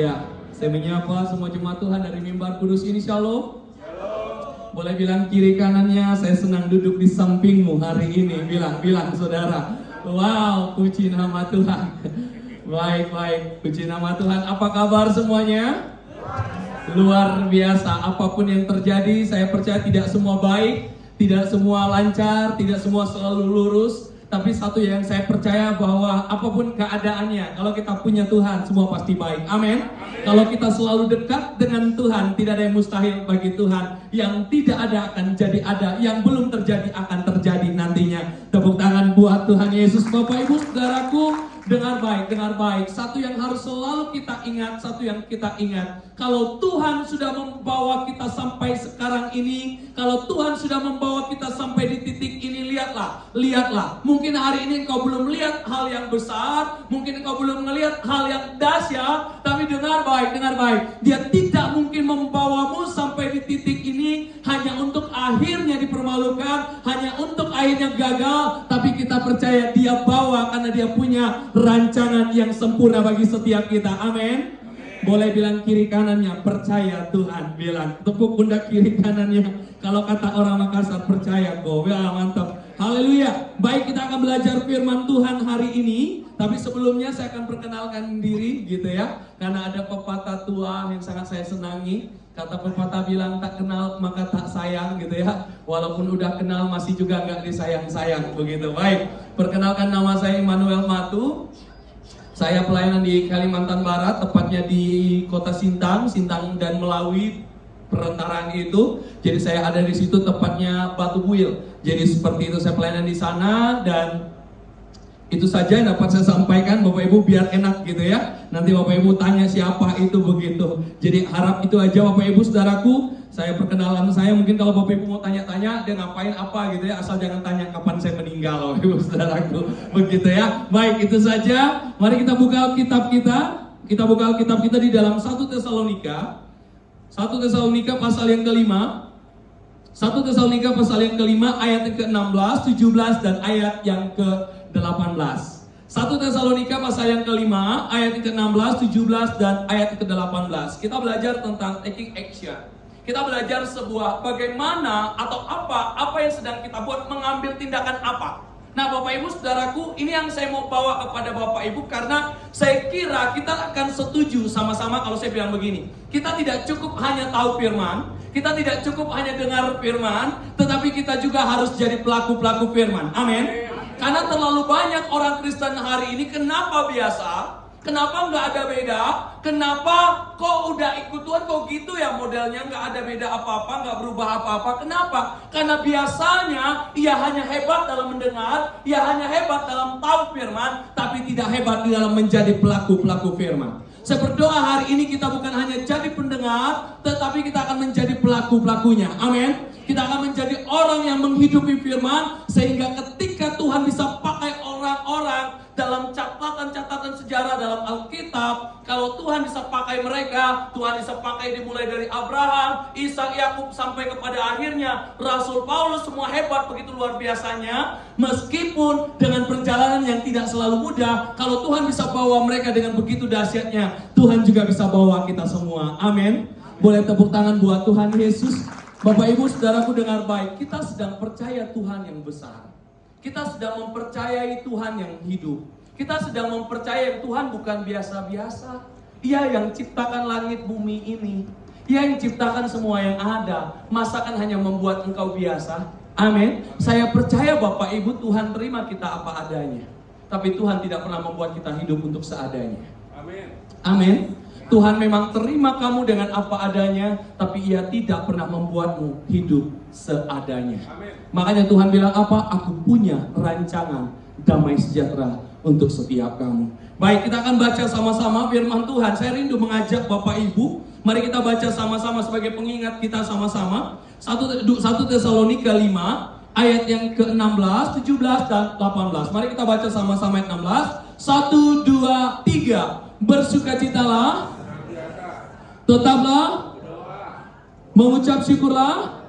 Ya, saya menyapa semua jemaat Tuhan dari mimbar kudus ini. Shalom. Boleh bilang kiri kanannya, saya senang duduk di sampingmu hari ini. Bilang saudara. Wow, puji nama Tuhan. Baik, puji nama Tuhan. Apa kabar semuanya? Luar biasa. Apapun yang terjadi, saya percaya tidak semua baik, tidak semua lancar, tidak semua selalu lurus. Tapi satu yang saya percaya bahwa apapun keadaannya, kalau kita punya Tuhan, semua pasti baik. Amin. Kalau kita selalu dekat dengan Tuhan, tidak ada yang mustahil bagi Tuhan. Yang tidak ada akan jadi ada, yang belum terjadi akan terjadi nantinya. Tepuk tangan buat Tuhan Yesus. Bapak Ibu Saudaraku, dengar baik. Satu yang harus selalu kita ingat, kalau Tuhan sudah membawa kita sampai sekarang ini, kalau Tuhan sudah membawa kita sampai di titik ini, lihatlah. Mungkin hari ini engkau belum melihat hal yang besar, mungkin engkau belum melihat hal yang dahsyat, tapi dengar baik. Dia tidak mungkin membawamu sampai di titik ini hanya untuk akhirnya dipermalukan, hanya untuk akhirnya gagal, tapi kita percaya Dia bawa karena Dia punya rancangan yang sempurna bagi setiap kita. Amin. Boleh bilang kiri kanannya, percaya Tuhan. Bilang, tepuk pundak kiri kanannya. Kalau kata orang Makassar, percaya kok. Ya, mantap. Haleluya. Baik, kita akan belajar firman Tuhan hari ini. Tapi sebelumnya saya akan perkenalkan diri gitu ya. Karena ada pepatah tua yang sangat saya senangi. Kata pepatah bilang, tak kenal maka tak sayang gitu ya. Walaupun udah kenal masih juga nggak disayang-sayang begitu. Baik, perkenalkan, nama saya Immanuel Matu. Saya pelayanan di Kalimantan Barat, tepatnya di kota Sintang dan Melawi perentaraan itu. Jadi saya ada di situ, tepatnya Batu Buil. Jadi seperti itu saya pelayanan di sana, dan itu saja yang dapat saya sampaikan Bapak Ibu, biar enak gitu ya. Nanti Bapak Ibu tanya siapa itu begitu. Jadi harap itu aja Bapak Ibu Saudaraku. Saya perkenalan saya, mungkin kalau Bapak Ibu mau tanya-tanya dia ngapain apa gitu ya, asal jangan tanya kapan saya meninggal Bapak Ibu Saudaraku. Begitu ya. Baik, itu saja. Mari kita buka Alkitab kita. Kita buka Alkitab kita di dalam 1 Tesalonika. 1 Tesalonika pasal yang kelima. 1 Tesalonika pasal yang kelima ayat yang ke-16, 17 dan ayat yang ke-18. 1 Tesalonika pasal yang kelima ayat yang ke-16, 17 dan ayat yang ke-18. Kita belajar tentang taking action. Kita belajar bagaimana atau apa yang sedang kita buat, mengambil tindakan apa. Nah Bapak Ibu Saudaraku, ini yang saya mau bawa kepada Bapak Ibu, karena saya kira kita akan setuju sama-sama kalau saya bilang begini. Kita tidak cukup hanya tahu firman, kita tidak cukup hanya dengar firman, tetapi kita juga harus jadi pelaku-pelaku firman. Amin. Karena terlalu banyak orang Kristen hari ini, kenapa biasa? Kenapa nggak ada beda? Kenapa kok udah ikut Tuhan kok gitu ya modelnya, nggak ada beda apa-apa, nggak berubah apa-apa? Kenapa? Karena biasanya ia hanya hebat dalam mendengar, ia hanya hebat dalam tahu firman, tapi tidak hebat di dalam menjadi pelaku-pelaku firman. Saya berdoa hari ini kita bukan hanya jadi pendengar, tetapi kita akan menjadi pelaku-pelakunya. Amin. Kita akan menjadi orang yang menghidupi firman, sehingga ketika Tuhan bisa pakai orang-orang dalam catatan-catatan sejarah dalam Alkitab, kalau Tuhan bisa pakai mereka, Tuhan bisa pakai dimulai dari Abraham, Ishak, Yakub sampai kepada akhirnya Rasul Paulus, semua hebat begitu luar biasanya. Meskipun dengan perjalanan yang tidak selalu mudah, kalau Tuhan bisa bawa mereka dengan begitu dahsyatnya, Tuhan juga bisa bawa kita semua. Amin. Boleh tepuk tangan buat Tuhan Yesus. Bapak Ibu Saudaraku, dengar baik, kita sedang percaya Tuhan yang besar. Kita sedang mempercayai Tuhan yang hidup. Kita sedang mempercayai Tuhan bukan biasa-biasa. Ia yang ciptakan langit bumi ini. Ia yang ciptakan semua yang ada. Masa kan hanya membuat engkau biasa? Amin. Saya percaya Bapak Ibu, Tuhan terima kita apa adanya. Tapi Tuhan tidak pernah membuat kita hidup untuk seadanya. Amin. Amin. Tuhan memang terima kamu dengan apa adanya, tapi Ia tidak pernah membuatmu hidup seadanya. Amin. Makanya Tuhan bilang apa? Aku punya rancangan damai sejahtera untuk setiap kamu. Baik, kita akan baca sama-sama firman Tuhan. Saya rindu mengajak Bapak Ibu, mari kita baca sama-sama sebagai pengingat kita sama-sama. 1 Tesalonika 5 ayat yang ke-16, 17 dan 18. Mari kita baca sama-sama ayat 16. 1, 2, 3. Bersukacitalah, tetaplah mengucap syukurlah,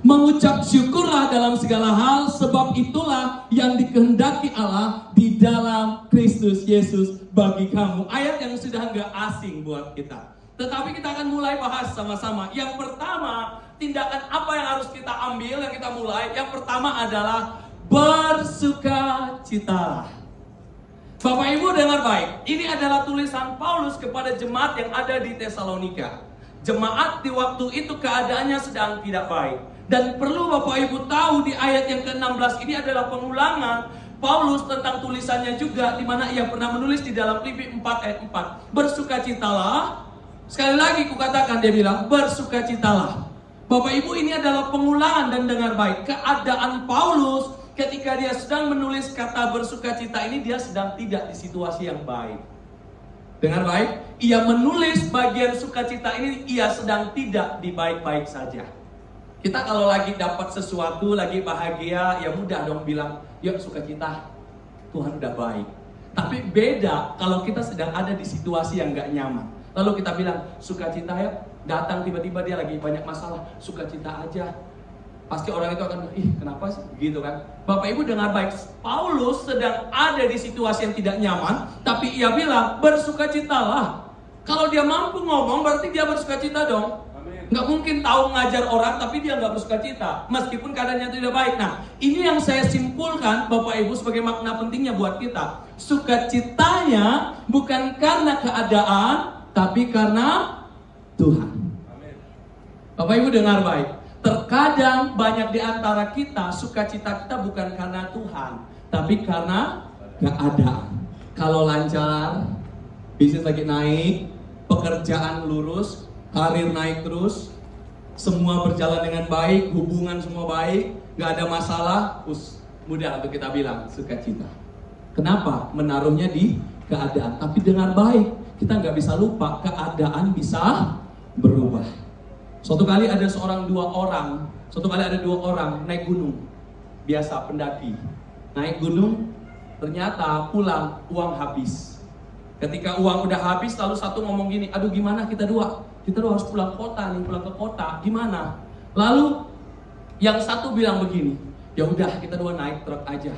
mengucap syukurlah dalam segala hal, sebab itulah yang dikehendaki Allah di di dalam Kristus Yesus bagi kamu. Ayat yang sudah nggak asing buat kita. Tetapi kita akan mulai bahas sama-sama. Yang pertama, tindakan apa yang harus kita ambil, yang kita mulai. Yang pertama adalah bersukacitalah. Bapak Ibu dengar baik. Ini adalah tulisan Paulus kepada jemaat yang ada di Tesalonika. Jemaat di waktu itu keadaannya sedang tidak baik. Dan perlu Bapak Ibu tahu di ayat yang ke-16 ini adalah pengulangan Paulus tentang tulisannya juga, di mana ia pernah menulis di dalam Filipi 4 ayat 4. Bersukacitalah. Sekali lagi kukatakan, dia bilang bersukacitalah. Bapak Ibu, ini adalah pengulangan dan dengar baik. Keadaan Paulus ketika dia sedang menulis kata bersukacita ini, dia sedang tidak di situasi yang baik. Dengar baik, ia menulis bagian sukacita ini, ia sedang tidak di baik-baik saja. Kita kalau lagi dapat sesuatu, lagi bahagia, ya mudah dong bilang, yuk sukacita, Tuhan udah baik. Tapi beda kalau kita sedang ada di situasi yang gak nyaman. Lalu kita bilang, sukacita ya, datang tiba-tiba dia lagi banyak masalah, sukacita aja. Pasti orang itu akan, ih kenapa sih? Gitu kan. Bapak Ibu dengar baik, Paulus sedang ada di situasi yang tidak nyaman, tapi ia bilang, bersukacitalah. Kalau dia mampu ngomong, berarti dia bersukacita dong. Nggak mungkin tahu ngajar orang, tapi dia nggak bersukacita, meskipun keadaannya tidak baik. Nah, ini yang saya simpulkan, Bapak Ibu, sebagai makna pentingnya buat kita. Sukacitanya bukan karena keadaan, tapi karena Tuhan. Amin. Bapak Ibu dengar baik. Terkadang banyak di antara kita sukacita kita bukan karena Tuhan, tapi karena keadaan. Kalau lancar, bisnis lagi naik, pekerjaan lurus, karir naik terus, semua berjalan dengan baik, hubungan semua baik, gak ada masalah, mudah untuk kita bilang sukacita. Kenapa? Menaruhnya di keadaan. Tapi dengar baik, kita nggak bisa lupa keadaan bisa berubah. Suatu kali ada dua orang naik gunung, biasa pendaki, naik gunung, ternyata pulang uang habis. Ketika uang udah habis, lalu satu ngomong gini, aduh gimana kita dua harus pulang ke kota, gimana? Lalu yang satu bilang begini, ya udah kita dua naik truk aja,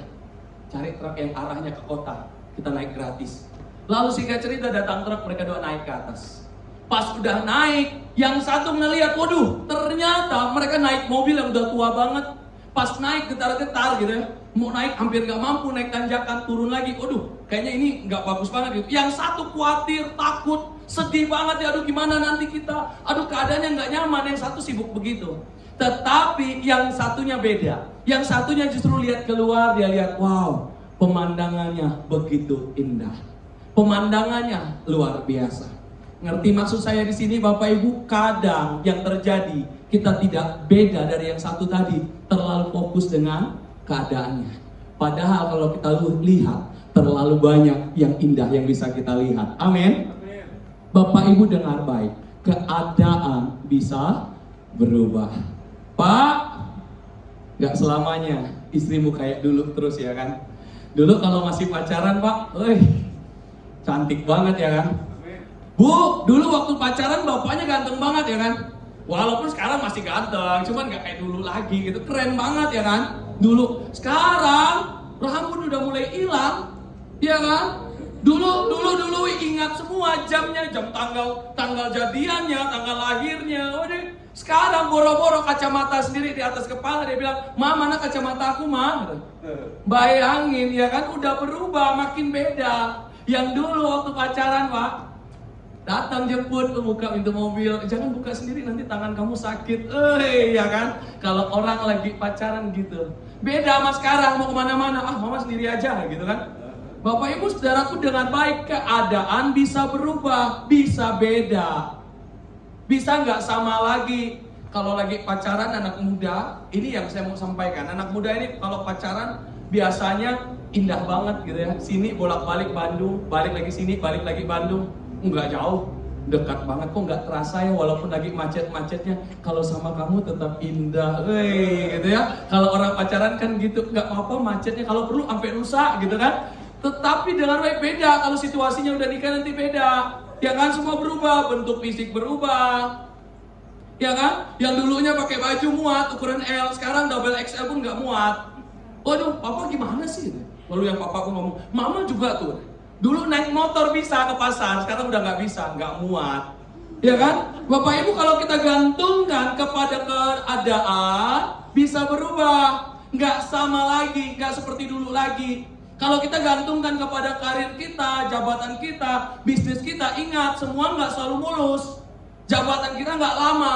cari truk yang arahnya ke kota, kita naik gratis. Lalu singkat cerita datang truk, mereka dua naik ke atas. Pas udah naik, yang satu ngeliat, waduh, ternyata mereka naik mobil yang udah tua banget. Pas naik getar-getar gitu ya, mau naik hampir gak mampu, naik tanjakan, turun lagi. Waduh, kayaknya ini gak bagus banget gitu. Yang satu khawatir, takut, sedih banget ya, aduh gimana nanti kita, aduh keadaannya gak nyaman. Yang satu sibuk begitu. Tetapi yang satunya beda. Yang satunya justru lihat keluar, dia lihat, wow, pemandangannya begitu indah. Pemandangannya luar biasa. Ngerti maksud saya di sini Bapak Ibu? Kadang yang terjadi kita tidak beda dari yang satu tadi, terlalu fokus dengan keadaannya. Padahal kalau kita lihat terlalu banyak yang indah yang bisa kita lihat. Amin. Bapak Ibu dengar baik, keadaan bisa berubah. Pak, gak selamanya istrimu kayak dulu terus ya kan? Dulu kalau masih pacaran Pak, cantik banget ya kan? Bu, dulu waktu pacaran bapaknya ganteng banget ya kan? Walaupun sekarang masih ganteng, cuman gak kayak dulu lagi gitu. Keren banget ya kan? Dulu. Sekarang rambut udah mulai hilang, ya kan? Dulu ingat semua jamnya, jam tanggal jadiannya, tanggal lahirnya. Waduh, sekarang boro-boro kacamata sendiri di atas kepala, dia bilang, "Ma, mana kacamata aku, Ma?" Bayangin ya kan, udah berubah, makin beda. Yang dulu waktu pacaran, Pak, datang jemput, buka pintu mobil, jangan buka sendiri nanti tangan kamu sakit, ya kan? Kalau orang lagi pacaran gitu. Beda sama sekarang, mau kemana-mana, mama sendiri aja gitu kan? Bapak Ibu saudaraku dengan baik, keadaan bisa berubah, bisa beda, bisa nggak sama lagi. Kalau lagi pacaran anak muda, ini yang saya mau sampaikan, anak muda ini kalau pacaran biasanya indah banget gitu ya. Sini bolak-balik Bandung, balik lagi sini, balik lagi Bandung. Enggak jauh, dekat banget, kok nggak terasa ya walaupun lagi macet-macetnya. Kalau sama kamu tetap indah, gitu ya. Kalau orang pacaran kan gitu, nggak apa-apa macetnya, kalau perlu sampai rusak gitu kan. Tetapi dengan baik beda, kalau situasinya udah nikah nanti beda. Ya kan, semua berubah, bentuk fisik berubah. Ya kan, yang dulunya pakai baju muat ukuran L, sekarang double XL pun nggak muat. Waduh, papa gimana sih? Lalu yang papaku ngomong, mama juga tuh. Dulu naik motor bisa ke pasar, sekarang udah nggak bisa, nggak muat. Ya kan? Bapak Ibu, kalau kita gantungkan kepada keadaan, bisa berubah. Nggak sama lagi, nggak seperti dulu lagi. Kalau kita gantungkan kepada karir kita, jabatan kita, bisnis kita, ingat, semua nggak selalu mulus. Jabatan kita nggak lama.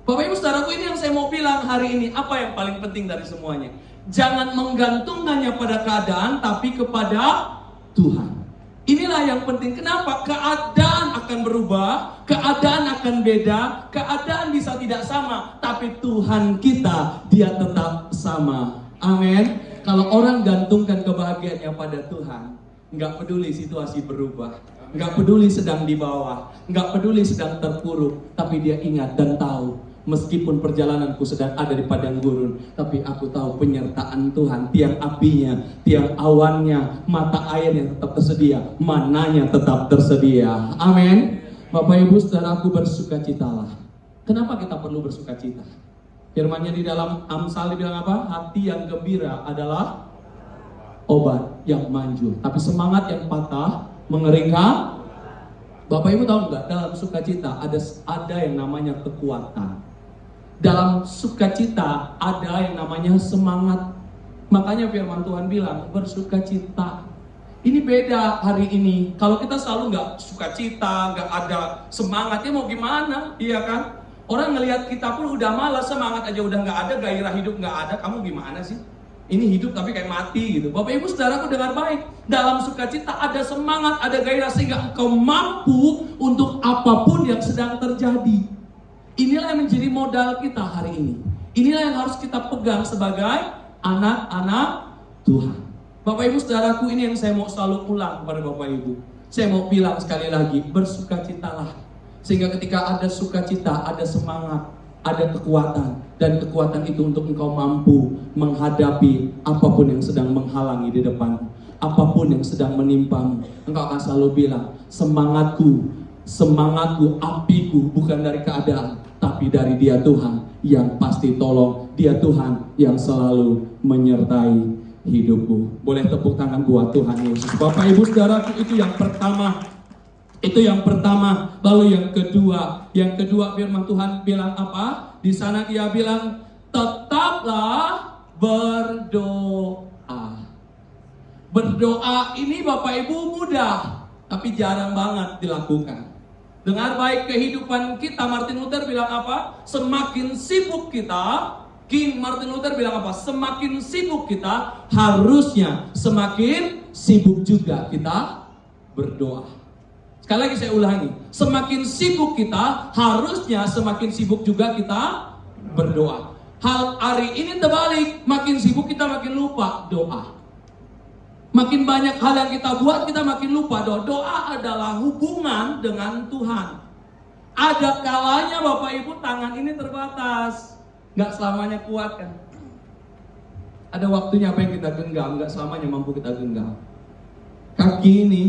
Bapak Ibu saudaraku, ini yang saya mau bilang hari ini. Apa yang paling penting dari semuanya? Jangan menggantungkannya pada keadaan, tapi kepada Tuhan. Inilah yang penting. Kenapa? Keadaan akan berubah, keadaan akan beda, keadaan bisa tidak sama, tapi Tuhan kita, Dia tetap sama. Amin. Kalau orang gantungkan kebahagiaannya pada Tuhan, nggak peduli situasi berubah, nggak peduli sedang di bawah, nggak peduli sedang terpuruk, tapi dia ingat dan tahu, meskipun perjalananku sedang ada di padang gurun, tapi aku tahu penyertaan Tuhan, tiang apinya, tiang awannya, mata airnya tetap tersedia, mananya tetap tersedia. Amin. Bapak Ibu saudaraku, bersukacitalah. Kenapa kita perlu bersukacita? Firman-Nya di dalam Amsal bilang apa? Hati yang gembira adalah obat yang manjur, tapi semangat yang patah mengeringkan. Bapak Ibu tahu nggak, dalam sukacita ada yang namanya kekuatan. Dalam sukacita ada yang namanya semangat. Makanya firman Tuhan bilang bersukacita. Ini beda hari ini. Kalau kita selalu nggak sukacita, nggak ada semangatnya, mau gimana? Iya kan? Orang ngelihat kita pun udah malas, semangat aja udah nggak ada, gairah hidup nggak ada. Kamu gimana sih? Ini hidup tapi kayak mati gitu. Bapak Ibu saudaraku, dengar baik. Dalam sukacita ada semangat, ada gairah, sehingga engkau mampu untuk apapun yang sedang terjadi. Inilah yang menjadi modal kita hari ini. Inilah yang harus kita pegang sebagai anak-anak Tuhan. Bapak Ibu saudaraku, ini yang saya mau selalu ulang kepada Bapak Ibu. Saya mau bilang sekali lagi, bersukacitalah. Sehingga ketika ada sukacita, ada semangat, ada kekuatan. Dan kekuatan itu untuk engkau mampu menghadapi apapun yang sedang menghalangi di depan. Apapun yang sedang menimpamu. Engkau akan selalu bilang, semangatku, apiku bukan dari keadaan, tapi dari Dia Tuhan yang pasti tolong. Dia Tuhan yang selalu menyertai hidupku. Boleh tepuk tangan buat Tuhan Yesus. Bapak Ibu saudaraku, itu yang pertama. Lalu yang kedua firman Tuhan bilang apa? Di sana Dia bilang, tetaplah berdoa. Berdoa ini Bapak Ibu mudah, tapi jarang banget dilakukan. Dengar baik, kehidupan kita, Martin Luther bilang apa? Semakin sibuk kita, King Martin Luther bilang apa? Semakin sibuk kita, harusnya semakin sibuk juga kita berdoa. Sekali lagi saya ulangi, semakin sibuk kita, harusnya semakin sibuk juga kita berdoa. Hal hari ini terbalik, makin sibuk kita makin lupa doa. Makin banyak hal yang kita buat, kita makin lupa doa. Doa adalah hubungan dengan Tuhan. Ada kalanya Bapak Ibu, tangan ini terbatas, nggak selamanya kuat kan. Ada waktunya apa yang kita genggam, nggak selamanya mampu kita genggam. Kaki ini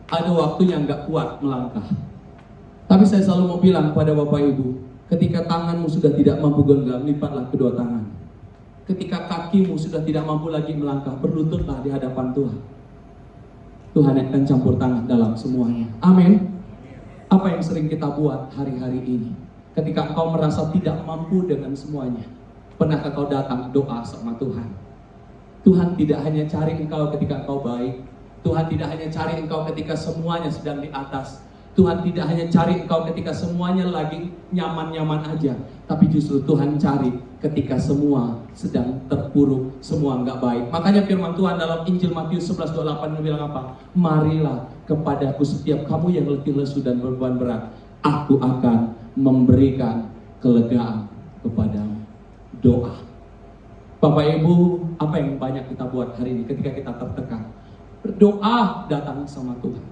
ada waktunya nggak kuat melangkah. Tapi saya selalu mau bilang pada Bapak Ibu, ketika tanganmu sudah tidak mampu genggam, lipatlah kedua tangan. Ketika kakimu sudah tidak mampu lagi melangkah, berlututlah di hadapan Tuhan. Tuhan akan campur tangan dalam semuanya. Amin. Apa yang sering kita buat hari-hari ini? Ketika engkau merasa tidak mampu dengan semuanya, pernahkah kau datang doa sama Tuhan? Tuhan tidak hanya cari engkau ketika engkau baik. Tuhan tidak hanya cari engkau ketika semuanya sedang di atas. Tuhan tidak hanya cari engkau ketika semuanya lagi nyaman-nyaman aja. Tapi justru Tuhan cari ketika semua sedang terpuruk, semua nggak baik. Makanya firman Tuhan dalam Injil Matius 11:28 bilang apa? Marilah kepadaku setiap kamu yang letih lesu dan beban berat, aku akan memberikan kelegaan kepadamu. Doa. Bapak Ibu, apa yang banyak kita buat hari ini ketika kita tertekan? Berdoa, datang sama Tuhan.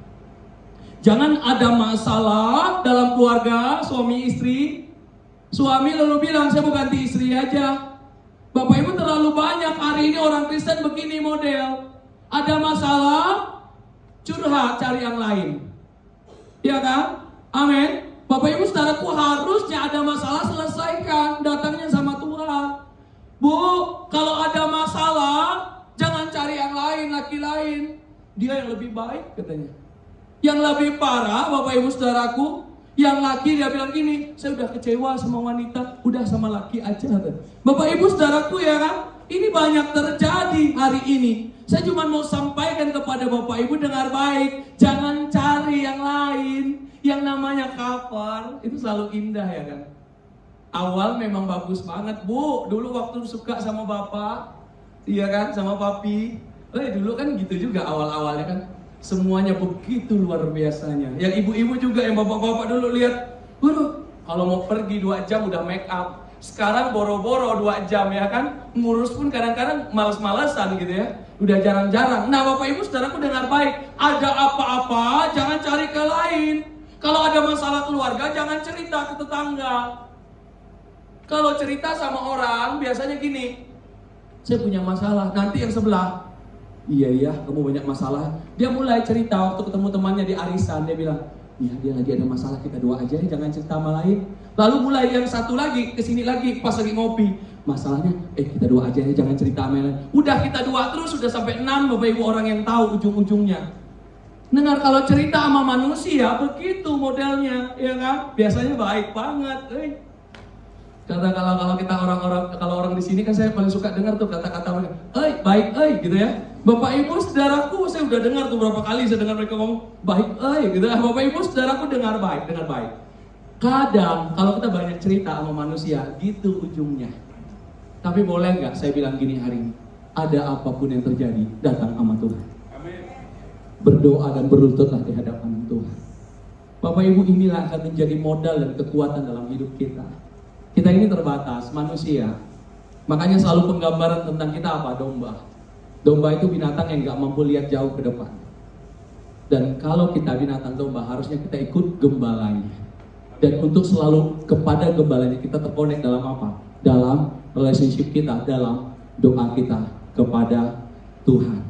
Jangan ada masalah dalam keluarga, suami istri. Suami lalu bilang, saya mau ganti istri aja. Bapak Ibu, terlalu banyak hari ini orang Kristen begini model. Ada masalah, curhat, cari yang lain. Iya kan? Amin. Bapak Ibu saudaraku, harusnya ada masalah, selesaikan, datangnya sama Tuhan. Bu, kalau ada masalah, jangan cari yang lain, laki lain. Dia yang lebih baik katanya. Yang lebih parah, Bapak Ibu Saudaraku, yang laki dia bilang gini, saya udah kecewa sama wanita, udah sama laki aja. Bapak Ibu Saudaraku ya kan, ini banyak terjadi hari ini. Saya cuma mau sampaikan kepada Bapak Ibu dengar baik, jangan cari yang lain. Yang namanya cover, itu selalu indah ya kan. Awal memang bagus banget, Bu. Dulu waktu suka sama Bapak, iya kan, sama Papi. Dulu kan gitu juga awal-awalnya kan. Semuanya begitu luar biasanya. Yang ibu-ibu juga, yang bapak-bapak dulu lihat, waduh, kalau mau pergi 2 jam udah make up. Sekarang boro-boro 2 jam ya kan. Ngurus pun kadang-kadang males-malesan gitu ya. Udah jarang-jarang. Nah Bapak Ibu Saudaraku dengar baik. Ada apa-apa jangan cari ke lain. Kalau ada masalah keluarga jangan cerita ke tetangga. Kalau cerita sama orang biasanya gini, saya punya masalah, nanti yang sebelah, iya kamu banyak masalah. Dia mulai cerita waktu ketemu temannya di arisan, dia bilang, iya dia lagi ada masalah, kita doa aja ya, jangan cerita sama lain. Lalu mulai yang satu lagi, kesini lagi, pas lagi ngopi, masalahnya, kita doa aja ya, jangan cerita sama lain. Udah kita doa terus, sudah sampai 6 Bapak Ibu orang yang tahu ujung-ujungnya. Dengar kalau cerita sama manusia, begitu modelnya, ya kan? Biasanya baik banget, Karena kalau orang di sini kan saya paling suka dengar tuh kata-kata mereka, baik, gitu ya. Bapak Ibu Saudaraku, saya udah dengar tuh berapa kali saya dengar mereka ngomong baik, gitu ya. Bapak Ibu Saudaraku dengar baik. Kadang kalau kita banyak cerita sama manusia, gitu ujungnya. Tapi boleh nggak saya bilang gini hari ini, ada apapun yang terjadi, datang sama Tuhan. Amin. Berdoa dan berlututlah di hadapan Tuhan. Bapak Ibu, inilah akan menjadi modal dan kekuatan dalam hidup kita. Kita ini terbatas, manusia. Makanya selalu penggambaran tentang kita apa? Domba. Domba itu binatang yang gak mampu lihat jauh ke depan. Dan kalau kita binatang domba, harusnya kita ikut gembalanya. Dan untuk selalu kepada gembalanya, kita terkonek dalam apa? Dalam relationship kita, dalam doa kita kepada Tuhan.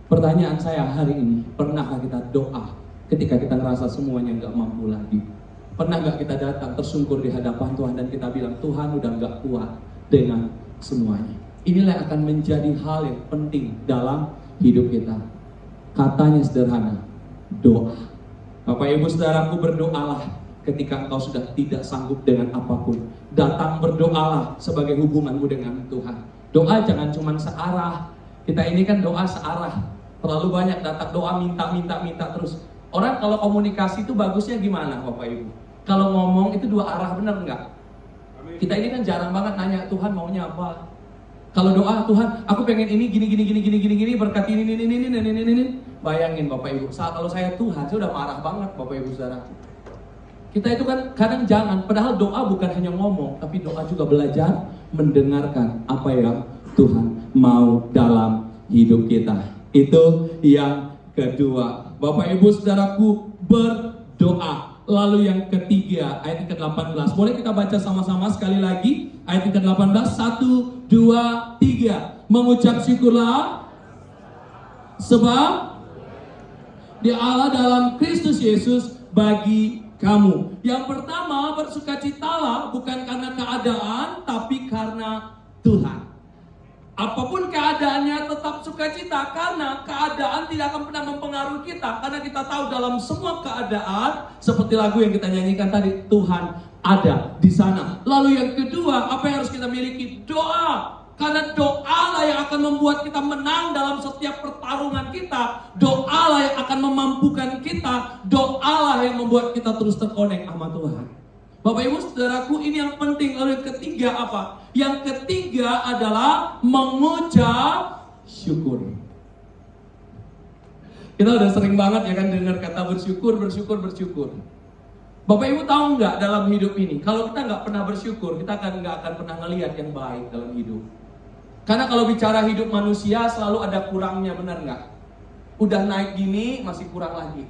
Pertanyaan saya hari ini, pernahkah kita doa ketika kita ngerasa semuanya gak mampu lagi? Pernah gak kita datang tersungkur di hadapan Tuhan dan kita bilang, Tuhan udah gak kuat dengan semuanya. Inilah yang akan menjadi hal yang penting dalam hidup kita. Katanya sederhana, doa. Bapak Ibu Saudaraku, berdoalah ketika engkau sudah tidak sanggup dengan apapun. Datang berdoalah sebagai hubunganmu dengan Tuhan. Doa jangan cuma searah. Kita ini kan doa searah. Terlalu banyak datang doa minta terus. Orang kalau komunikasi itu bagusnya gimana Bapak Ibu? Kalau ngomong itu 2 arah, benar nggak? Kita ini kan jarang banget nanya Tuhan maunya apa. Kalau doa, Tuhan aku pengen ini gini berkati ini. Bayangin Bapak Ibu, kalau saya Tuhan, saya udah marah banget Bapak Ibu Saudara. Kita itu kan kadang jangan, padahal doa bukan hanya ngomong, tapi doa juga belajar mendengarkan apa yang Tuhan mau dalam hidup kita. Itu yang kedua. Bapak Ibu Saudaraku, berdoa. Lalu yang ketiga, ayat ke-18. Boleh kita baca sama-sama sekali lagi. Ayat ke-18, 1, 2, 3. Mengucap syukurlah sebab di Allah dalam Kristus Yesus bagi kamu. Yang pertama, bersukacitalah bukan karena keadaan, tapi karena Tuhan. Apapun keadaannya tetap sukacita, karena keadaan tidak akan pernah mempengaruhi kita. Karena kita tahu dalam semua keadaan, seperti lagu yang kita nyanyikan tadi, Tuhan ada di sana. Lalu yang kedua, apa yang harus kita miliki? Doa. Karena doalah yang akan membuat kita menang dalam setiap pertarungan kita. Doalah yang akan memampukan kita. Doalah yang membuat kita terus terkonek sama Tuhan. Bapak Ibu Saudaraku, ini yang penting. Lalu yang ketiga apa? Yang ketiga adalah mengucap syukur. Kita udah sering banget ya kan dengar kata bersyukur. Bapak Ibu tahu nggak dalam hidup ini, kalau kita nggak pernah bersyukur, kita nggak akan pernah ngelihat yang baik dalam hidup. Karena kalau bicara hidup manusia selalu ada kurangnya, benar nggak? Udah naik gini masih kurang lagi.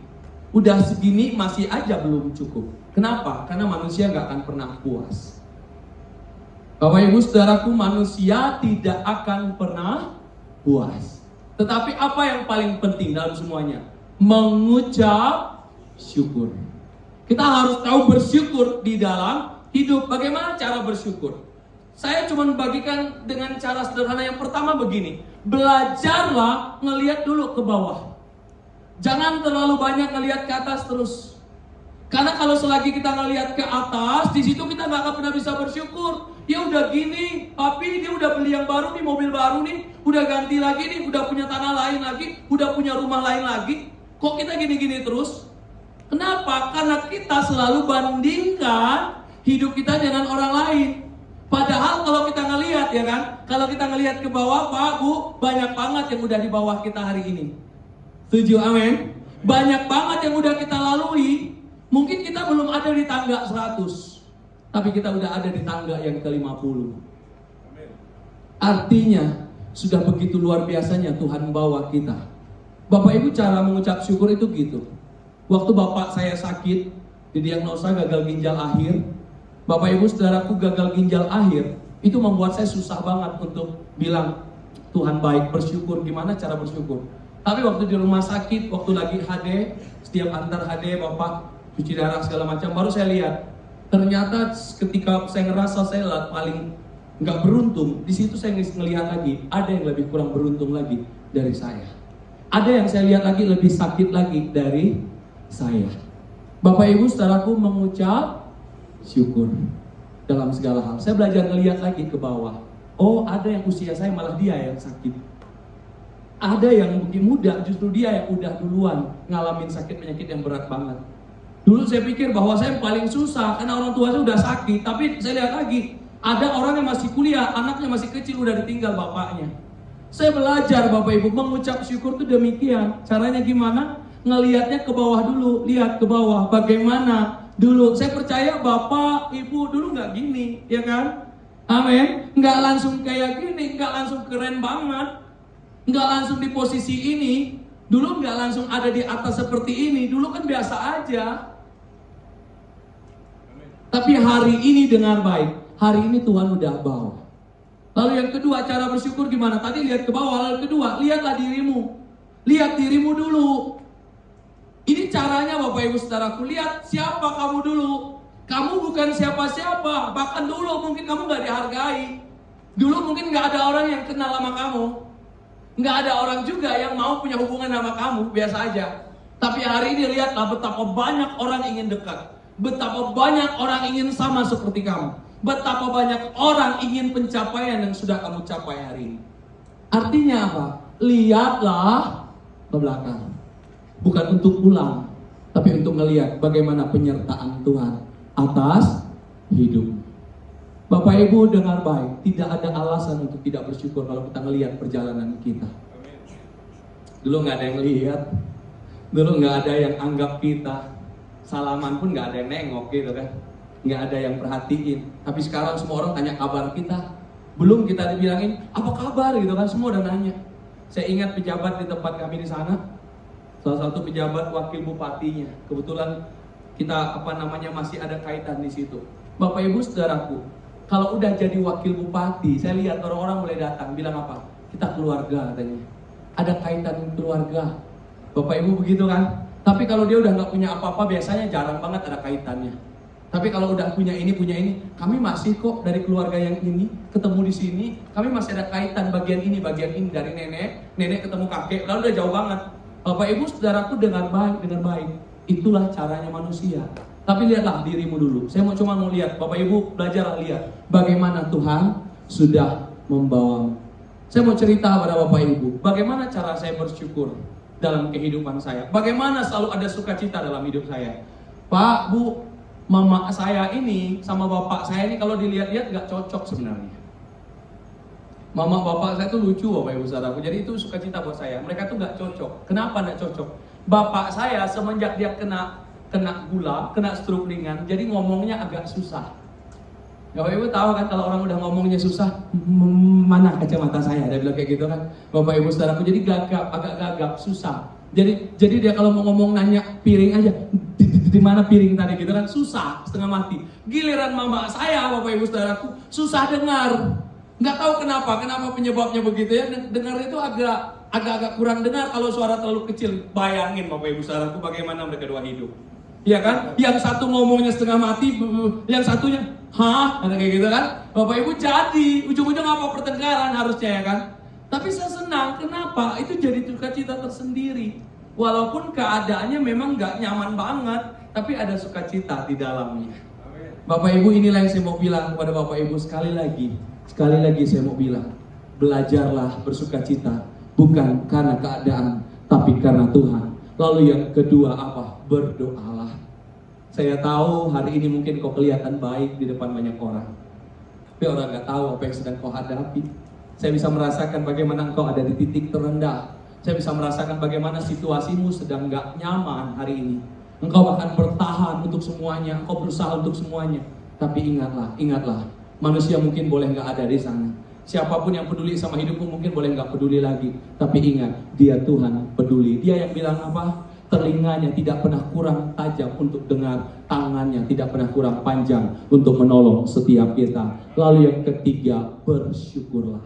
Udah segini masih aja belum cukup. Kenapa? Karena manusia nggak akan pernah puas. Bapak Ibu Saudaraku, manusia tidak akan pernah puas. Tetapi apa yang paling penting dalam semuanya? Mengucap syukur. Kita harus tahu bersyukur di dalam hidup. Bagaimana cara bersyukur? Saya cuma bagikan dengan cara sederhana. Yang pertama begini, belajarlah ngelihat dulu ke bawah. Jangan terlalu banyak ngelihat ke atas terus. Karena kalau selagi kita ngelihat ke atas, di situ kita nggak akan pernah bisa bersyukur. Ya udah gini, tapi dia udah beli yang baru nih, mobil baru nih, udah ganti lagi nih, udah punya tanah lain lagi, udah punya rumah lain lagi. Kok kita gini-gini terus? Kenapa? Karena kita selalu bandingkan hidup kita dengan orang lain. Padahal kalau kita ngelihat, ya kan, kalau kita ngelihat ke bawah, Pak, Bu, banyak banget yang udah di bawah kita hari ini. Setuju, amin? Banyak banget yang udah kita lalui. Mungkin kita belum ada di tangga 100, tapi kita udah ada di tangga yang ke-50. Artinya, sudah begitu luar biasanya Tuhan bawa kita. Bapak Ibu, cara mengucap syukur itu gitu. Waktu bapak saya sakit, didiagnosa gagal ginjal akhir. Bapak Ibu saudaraku, gagal ginjal akhir itu membuat saya susah banget untuk bilang Tuhan baik, bersyukur. Gimana cara bersyukur? Tapi waktu di rumah sakit, waktu lagi HD, setiap antar HD bapak cuci darah segala macam, baru saya lihat ternyata ketika saya ngerasa saya paling nggak beruntung, di situ saya ngelihat lagi ada yang lebih kurang beruntung lagi dari saya. Ada yang saya lihat lagi lebih sakit lagi dari saya. Bapak Ibu saudaraku, mengucap syukur dalam segala hal. Saya belajar ngelihat lagi ke bawah. Oh, ada yang usia saya malah dia yang sakit. Ada yang mungkin muda, justru dia yang udah duluan ngalamin sakit penyakit yang berat banget. Dulu saya pikir bahwa saya yang paling susah karena orang tua saya udah sakit. Tapi saya lihat lagi, ada orang yang masih kuliah, anaknya masih kecil udah ditinggal bapaknya. Saya belajar Bapak Ibu, mengucap syukur itu demikian. Caranya gimana? Ngelihatnya ke bawah dulu, lihat ke bawah. Bagaimana dulu? Saya percaya Bapak, Ibu dulu nggak gini, ya kan? Amin. Nggak langsung kayak gini, nggak langsung keren banget, nggak langsung di posisi ini. Dulu nggak langsung ada di atas seperti ini. Dulu kan biasa aja. Tapi hari ini dengar baik, hari ini Tuhan udah bawa. Lalu yang kedua, cara bersyukur gimana? Tadi lihat ke bawah, lalu kedua, lihatlah dirimu. Lihat dirimu dulu. Ini caranya Bapak Ibu saudaraku, lihat siapa kamu dulu. Kamu bukan siapa-siapa, bahkan dulu mungkin kamu gak dihargai. Dulu mungkin gak ada orang yang kenal sama kamu. Gak ada orang juga yang mau punya hubungan sama kamu, biasa aja. Tapi hari ini lihatlah betapa banyak orang ingin dekat. Betapa banyak orang ingin sama seperti kamu. Betapa banyak orang ingin pencapaian yang sudah kamu capai hari ini. Artinya apa? Lihatlah ke belakang. Bukan untuk pulang, tapi untuk melihat bagaimana penyertaan Tuhan atas hidup. Bapak Ibu dengar baik, tidak ada alasan untuk tidak bersyukur kalau kita melihat perjalanan kita. Dulu nggak ada yang lihat, dulu nggak ada yang anggap kita, salaman pun nggak ada yang nengok gitu kan, nggak ada yang perhatiin. Tapi sekarang semua orang tanya kabar kita, belum kita dibilangin apa kabar gitu kan, semua udah nanya. Saya ingat pejabat di tempat kami di sana. Salah satu pejabat wakil bupatinya, kebetulan kita masih ada kaitan di situ. Bapak Ibu saudaraku, kalau udah jadi wakil bupati, saya lihat orang-orang mulai datang, bilang apa? Kita keluarga katanya. Ada kaitan keluarga. Bapak Ibu begitu kan? Tapi kalau dia udah nggak punya apa-apa, biasanya jarang banget ada kaitannya. Tapi kalau udah punya ini, kami masih kok dari keluarga yang ini, ketemu di sini, kami masih ada kaitan bagian ini dari nenek ketemu kakek, lalu udah jauh banget. Bapak Ibu saudaraku dengar baik. Itulah caranya manusia. Tapi lihatlah dirimu dulu. Saya cuma mau lihat, Bapak Ibu belajarlah lihat bagaimana Tuhan sudah membawamu. Saya mau cerita pada Bapak Ibu, bagaimana cara saya bersyukur dalam kehidupan saya. Bagaimana selalu ada sukacita dalam hidup saya. Pak, Bu, mama saya ini sama bapak saya ini kalau dilihat-lihat gak cocok sebenarnya. Mama bapak saya tuh lucu Bapak Ibu saudaraku. Jadi itu sukacita buat saya. Mereka tuh gak cocok. Kenapa gak cocok? Bapak saya semenjak dia kena gula, kena stroke ringan, jadi ngomongnya agak susah. Bapak Ibu tahu kan kalau orang udah ngomongnya susah, mana kacamata saya? Dia bilang kayak gitu kan. Bapak Ibu saudaraku, jadi agak gagap, susah. Jadi dia kalau mau ngomong nanya piring aja, di mana piring tadi gitu kan, susah, setengah mati. Giliran mama saya Bapak Ibu saudaraku, susah dengar. Nggak tahu kenapa penyebabnya begitu ya. Dengar itu agak kurang dengar kalau suara terlalu kecil. Bayangin Bapak Ibu saudaraku bagaimana mereka dua hidup. Iya kan? Yang satu ngomongnya setengah mati, yang satunya, hah? Ada kayak gitu kan? Bapak Ibu jadi, ujung-ujung apa pertengkaran harusnya ya kan? Tapi saya senang, kenapa? Itu jadi sukacita tersendiri. Walaupun keadaannya memang gak nyaman banget, tapi ada sukacita di dalamnya. Bapak Ibu, inilah yang saya mau bilang kepada Bapak Ibu sekali lagi saya mau bilang, belajarlah bersukacita, bukan karena keadaan, tapi karena Tuhan. Lalu yang kedua apa? Berdoalah. Saya tahu hari ini mungkin kau kelihatan baik di depan banyak orang, tapi orang gak tahu apa yang sedang kau hadapi. Saya bisa merasakan bagaimana engkau ada di titik terendah. Saya bisa merasakan bagaimana situasimu sedang gak nyaman hari ini. Engkau bahkan bertahan untuk semuanya, engkau berusaha untuk semuanya. Tapi ingatlah, manusia mungkin boleh gak ada di sana. Siapapun yang peduli sama hidupmu mungkin boleh gak peduli lagi. Tapi ingat, dia Tuhan peduli. Dia yang bilang apa? Telinganya tidak pernah kurang tajam untuk dengar, tangannya tidak pernah kurang panjang untuk menolong setiap kita. Lalu yang ketiga, bersyukurlah.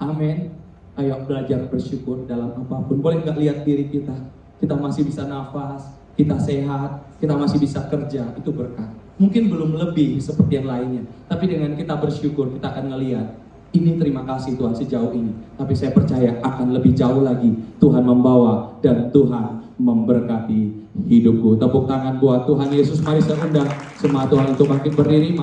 Amin. Ayo belajar bersyukur dalam apapun. Boleh gak lihat diri kita? Kita masih bisa nafas, kita sehat, kita masih bisa kerja, itu berkat. Mungkin belum lebih seperti yang lainnya, tapi dengan kita bersyukur, kita akan ngelihat, ini terima kasih Tuhan sejauh ini. Tapi saya percaya akan lebih jauh lagi Tuhan membawa dan Tuhan memberkati hidupku. Tepuk tangan buat Tuhan Yesus. Mari saya undang semua Tuhan untuk makin berdiri.